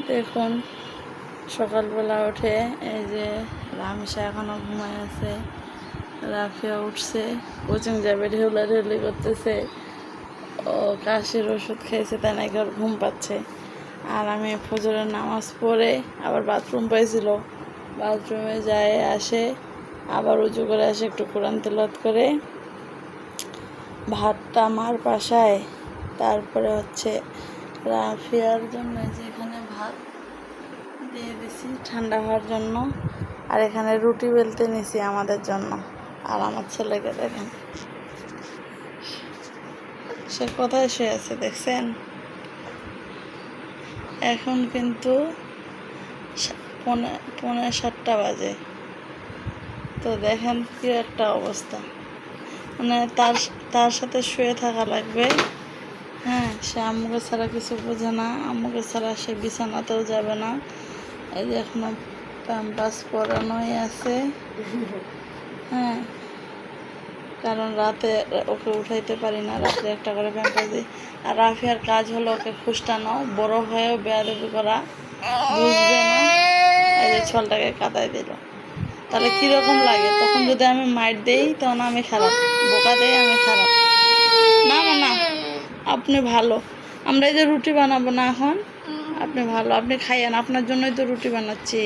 দেখুন সকালবেলা উঠে এই যে রামিসা এখনো ঘুমায় আছে, রাফিয়া উঠছে, কোচিং যাবে, ঢেউলাঢেউলি করতেছে। ও কাশির ওষুধ খেয়েছে, তাই নাকি ওর ঘুম পাচ্ছে। আর আমি ফজরের নামাজ পড়ে আবার বাথরুম পাইছিল, বাথরুমে যায় আসে, আবার উঁচু করে আসে, একটু কোরআন তেলাওয়াত করে ভাতটা মার পাশায়, তারপরে হচ্ছে রাফিয়ার জন্য যেখানে ভাত দিয়ে দিছি ঠান্ডা হওয়ার জন্য, আর এখানে রুটি বেলতে নিছি আমাদের জন্য। আর আমার ছেলেকে দেখেন সে কোথায় শুয়ে আছে দেখছেন। এখন কিন্তু পৌনে 7টা বাজে, তো দেখেন কি একটা অবস্থা। মানে তার সাথে শুয়ে থাকা লাগবে। হ্যাঁ, সে আম্মুকে ছাড়া কিছু বোঝে না, আম্মুকে ছাড়া সে বিছানাতেও যাবে না। এই যে এখনো প্যাম্পাস পরানোই আছে। হ্যাঁ, কারণ রাতে ওকে উঠাইতে পারি না, রাত্রে একটা করে প্যাম্পাস দিই। আর রাফিয়ার কাজ হলো ওকে খুশটানো, বড় হয়েও বেয়াদবি করা, বুঝবে না। এই যে ছলটাকে কাদায় দিল, তাহলে কীরকম লাগে? তখন যদি আমি মাইর দেই তখন আমি খারাপ, বোকা দেই আমি খারাপ। না না, আপনি ভালো। আমরা এই যে রুটি বানাবো না এখন, আপনি ভালো, আপনি খাইয়েন, আপনার জন্যই তো রুটি বানাচ্ছি।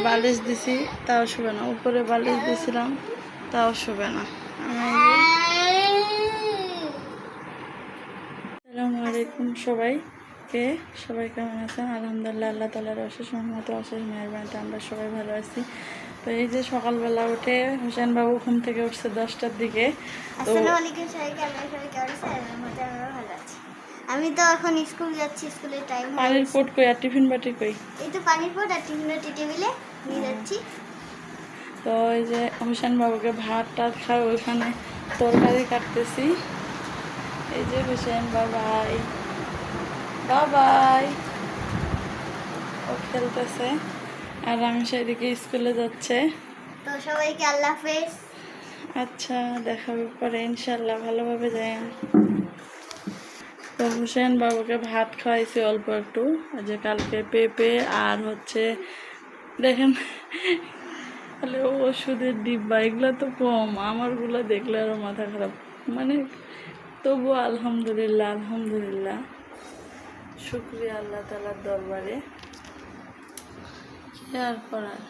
বালিশ দিছি তাও শুবে না, উপরে বালিশ দিছিলাম তাও শুবে না। আসসালামু আলাইকুম সবাইকে, সবাই কেমন আছেন? আলহামদুলিল্লাহ, আল্লাহ তাআলার অশেষ রহমতে অশেষ মেহেরবানিতে আমরা সবাই ভালো আছি। তো এই যে সকালবেলা উঠে হোসেন বাবু ঘুম থেকে উঠছে 10টার দিকে। তো আমি তো এখন স্কুল যাচ্ছি, স্কুলের টাইম হয়ে পানির পট কই আর টিফিন বাটি কই? এই তো পানির পট আর টিফিন বাটি টেবিলে নিয়ে যাচ্ছি। তো এই যে হোসেন বাবুকে ভাত টাত খাওয়া, ওইখানে তরকারি কাটতেছি। এই যে হোসেন বাবাই বাবাই ও খেলতেছে, আর আমি সেদিকে স্কুলে যাচ্ছে। তো সবাইকে আল্লাহ হাফেজ। আচ্ছা, দেখা হবে পরে ইনশাল্লাহ, ভালোভাবে যায়েন। তো হোসেন বাবুকে ভাত খাওয়াইছি অল্প একটু, যে কালকে পেঁপে আর হচ্ছে দেখেন তাহলে ওষুধের ডিব্বা, এগুলো তো কম, আমারগুলো দেখলে আরও মাথা খারাপ। মানে তবু আলহামদুলিল্লাহ, আলহামদুলিল্লাহ, শুকরিয়া আল্লাহ তাআলার দরবারে। কি আর করার।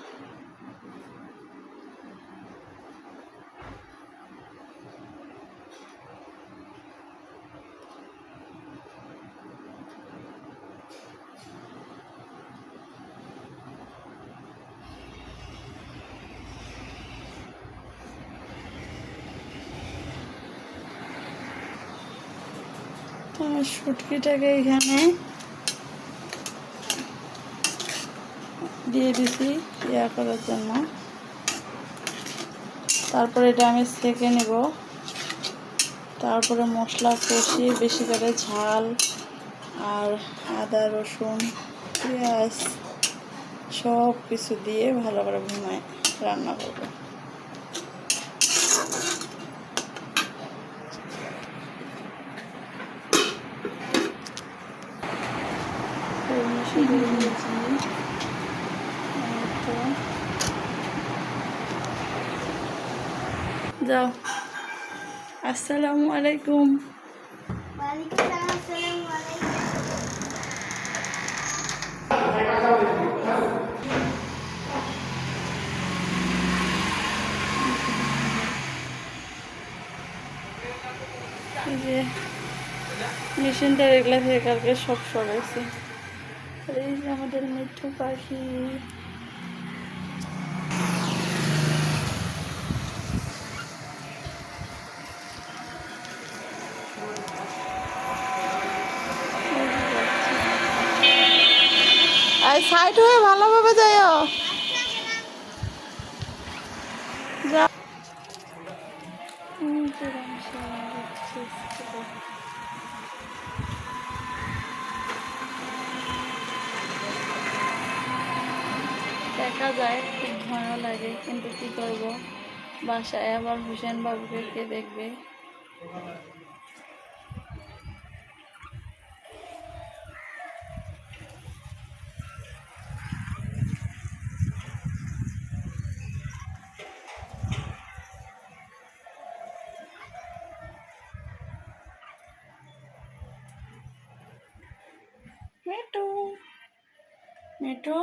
আমার শুটকিটাকে এখানে দিয়ে দিছি ইয়া করার জন্য, তারপরে এটা আমি সেঁকে নেব। তারপরে মশলা কষিয়ে বেশি করে ঝাল আর আদা রসুন পেঁয়াজ সব কিছু দিয়ে ভালো করে ভুনায় রান্না করব। যাও, আসসালামু আলাইকুম। ওয়ালাইকুম আসসালাম। আসসালামু আলাইকুম। এই যে মেশিনটা রেগুলা থেকে কালকে সব সরাইছে। এই যে আমাদের মিঠু পাখি, আর সাইড হয়ে ভালোভাবে যাও। দেখা যায় খুব ভয়ও লাগে, কিন্তু কি করব, বাসায় আবার হোসেন বাবুকে কে দেখবে। মিঠু মিঠু,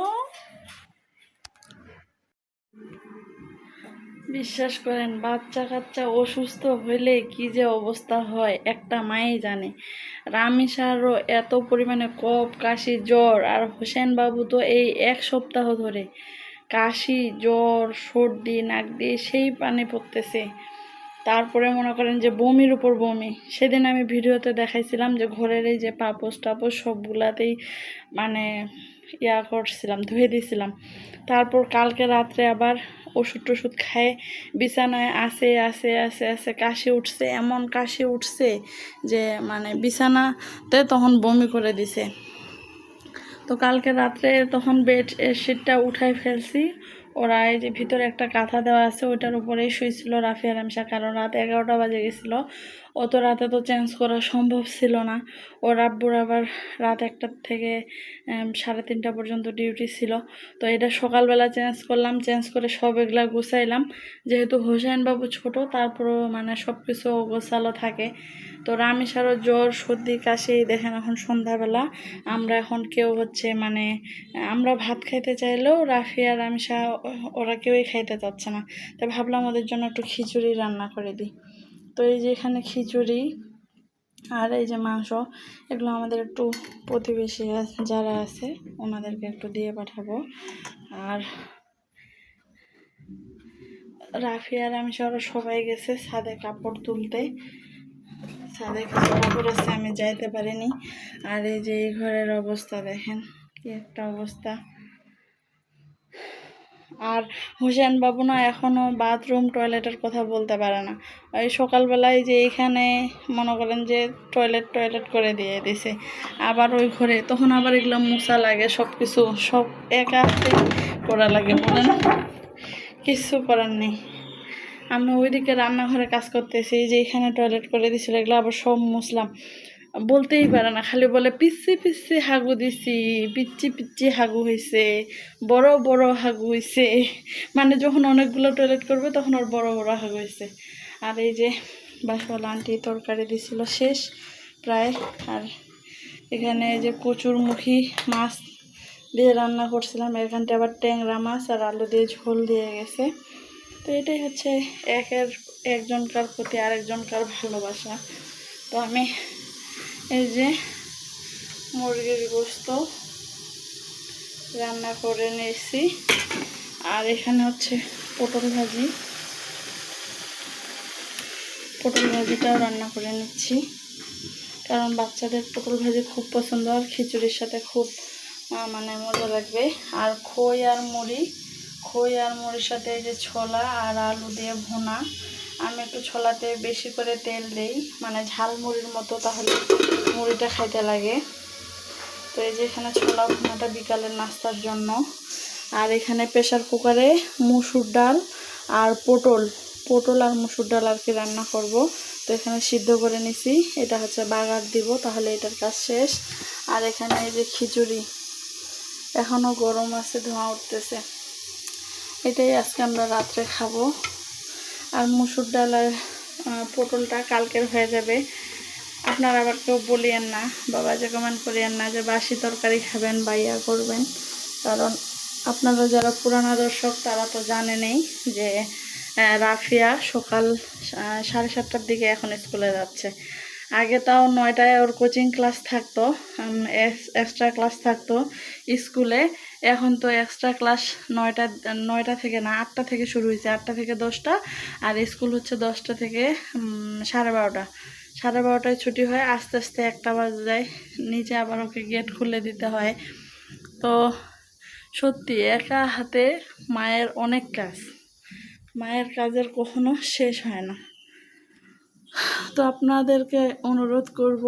বিশ্বাস করেন বাচ্চা কাচ্চা অসুস্থ হইলে কি যে অবস্থা হয় একটা মাই জানে। রামিসারও এত পরিমাণে কফ কাশি জ্বর, আর হোসেন বাবু তো এই 1 সপ্তাহ ধরে কাশি জ্বর সর্দি নাক দিয়ে সেই পানি পড়তেছে। তারপরে মনে করেন যে বমির উপর বমি। সেদিন আমি ভিডিওতে দেখাইছিলাম যে ঘরের এই যে পাপোশ টাপোশ সবগুলাতেই মানে করছিলাম, ধুয়ে দিয়েছিলাম। তারপর কালকে রাত্রে আবার ওষুধ টষুধ খায় বিছানায় আসে আসে আসে আসে কাশি উঠছে, এমন কাশি উঠছে যে মানে বিছানাতে তখন বমি করে দিছে। তো কালকে রাত্রে তখন বেডশিটটা উঠাই ফেলছি। ওরা এই যে ভিতরে একটা কাঁথা দেওয়া আছে ওইটার উপরেই শুয়েছিল রাফি আর রামসা, কারণ রাত 11টা বাজে গেছিলো। অত রাতে তো চেঞ্জ করা সম্ভব ছিল না। ওর আব্বুর আবার রাত 1টা থেকে 3:30 পর্যন্ত ডিউটি ছিল। তো এটা সকালবেলা চেঞ্জ করলাম, চেঞ্জ করে সব এগুলা গুছাইলাম। যেহেতু হোসেন বাবু ছোট, তারপরেও মানে সব কিছু গোছালো থাকে। তো রামিসারও জ্বর সর্দি কাশি। দেখেন এখন সন্ধ্যাবেলা আমরা এখন কেউ হচ্ছে মানে আমরা ভাত খাইতে চাইলেও রাফি আর রামিসা ওরা কেউই খাইতে চাচ্ছে না। তাই ভাবলাম ওদের জন্য একটু খিচুড়ি রান্না করে দিই। তো এই যে এখানে খিচুড়ি আর এই যে মাংস, এগুলো আমাদের একটু প্রতিবেশী যারা আছে ওনাদেরকে একটু দিয়ে পাঠাবো। আর রাফি আর রামিসা ওরা সবাই গেছে ছাদে কাপড় তুলতে। ছাদে কিছু কাপড় আছে, আমি যাইতে পারিনি। আর এই যে এই ঘরের অবস্থা দেখেন কি একটা অবস্থা। আর হোসেন বাবু না এখনো বাথরুম টয়লেটের কথা বলতে পারে না। ওই সকালবেলায় যে এখানে মনে করেন যে টয়লেট করে দিয়ে দিছে, আবার ওই ঘরে তখন আবার এগুলো মোছা লাগে, সব কিছু সব একা হাতে করা লাগে, বলেন কিছু করার নেই। আমি ওইদিকে রান্নাঘরে কাজ করতেছি, যে এখানে টয়লেট করে দিছিল, এগুলো আবার সব মুছলাম। বলতেই পারে না, খালি বলে পিচ্ছি পিচ্ছি হাগু দিছি, পিচ্ছি পিচ্ছি হাগু হয়েছে, বড় বড় হাগু হয়েছে। মানে যখন অনেকগুলো টয়লেট করবে তখন ওর বড় বড় হাগু হয়েছে। আর এই যে বাসওয়ালা আন্টি তরকারি দিছিল শেষ প্রায়। আর এখানে এই যে কচুরমুখী মাছ দিয়ে রান্না করছিলাম, এখানটা আবার ট্যাংরা মাছ আর আলু দিয়ে ঝোল দিয়ে গেছে। তো এটাই হচ্ছে একজনকার প্রতি আরেকজনকার ভালোবাসা। তো আমি এই যে মুরগির গোস্ত রান্না করে নিয়েছি। আর এখানে হচ্ছে পটল ভাজিটাও রান্না করে নিচ্ছি, কারণ বাচ্চাদের পটল ভাজি খুব পছন্দ আর খিচুড়ির সাথে খুব মানে মজা লাগবে। আর খই আর মুড়ির সাথে এই যে ছোলা আর আলু দিয়ে ভুনা। আমি একটু ছোলাতে বেশি করে তেল দিই, মানে ঝাল মুড়ির মতো, তাহলে মুড়িটা খাইতে লাগে। তো এই যে এখানে ছোলা ভুনাটা বিকালের নাস্তার জন্য। আর এখানে প্রেসার কুকারে মুসুর ডাল আর পটল আর মুসুর ডাল আর কি রান্না করব। তো এখানে সিদ্ধ করে নিছি, এটা হচ্ছে বাগার দিব, তাহলে এটার কাজ শেষ। আর এখানে এই যে খিচুড়ি এখনও গরম আছে, ধোঁয়া উঠতেছে। এটাই আজকে আমরা রাত্রে খাবো। আর মুসুর ডাল আর পটলটা কালকের হয়ে যাবে। আপনারা আবার কেউ বলিয়েন না, বাবা যে কমেন্ট করিয়েন না যে বাসি তরকারি খাবেন বা ইয়া করবেন, কারণ আপনারা যারা পুরানা দর্শক তারা তো জানেনই যে রাফিয়া সকাল 7:30টার দিকে এখন স্কুলে যাচ্ছে। আগে তাও 9টায় ওর কোচিং ক্লাস থাকতো, এক্সট্রা ক্লাস থাকতো স্কুলে। এখন তো এক্সট্রা ক্লাস 9টা থেকে না 8টা থেকে শুরু হয়েছে, 8টা থেকে 10টা। আর স্কুল হচ্ছে 10টা থেকে 12:30। 12:30টায় ছুটি হয়, আস্তে আস্তে 1টা বাজে যায়। নিচে আবার ওকে গেট খুলে দিতে হয়। তো সত্যি একা হাতে মায়ের অনেক কাজ, মায়ের কাজের কখনো শেষ হয় না। তো আপনাদেরকে অনুরোধ করব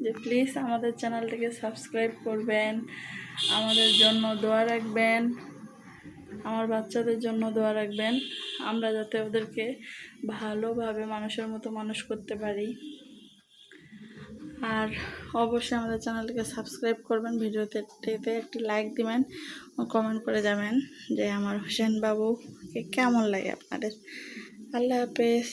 যে প্লিজ আমাদের চ্যানেলটিকে সাবস্ক্রাইব করবেন, আমাদের জন্য দোয়া রাখবেন, আমার বাচ্চাদের জন্য দোয়া রাখবেন, আমরা যাতে ওদেরকে ভালোভাবে মানুষের মতো মানুষ করতে পারি। আর অবশ্যই আমাদের চ্যানেলটিকে সাবস্ক্রাইব করবেন, ভিডিওতে একটি লাইক দিবেন, কমেন্ট করে যাবেন যে আমার হোসেন বাবুকে কেমন লাগে আপনাদের। আল্লাহ হাফেজ।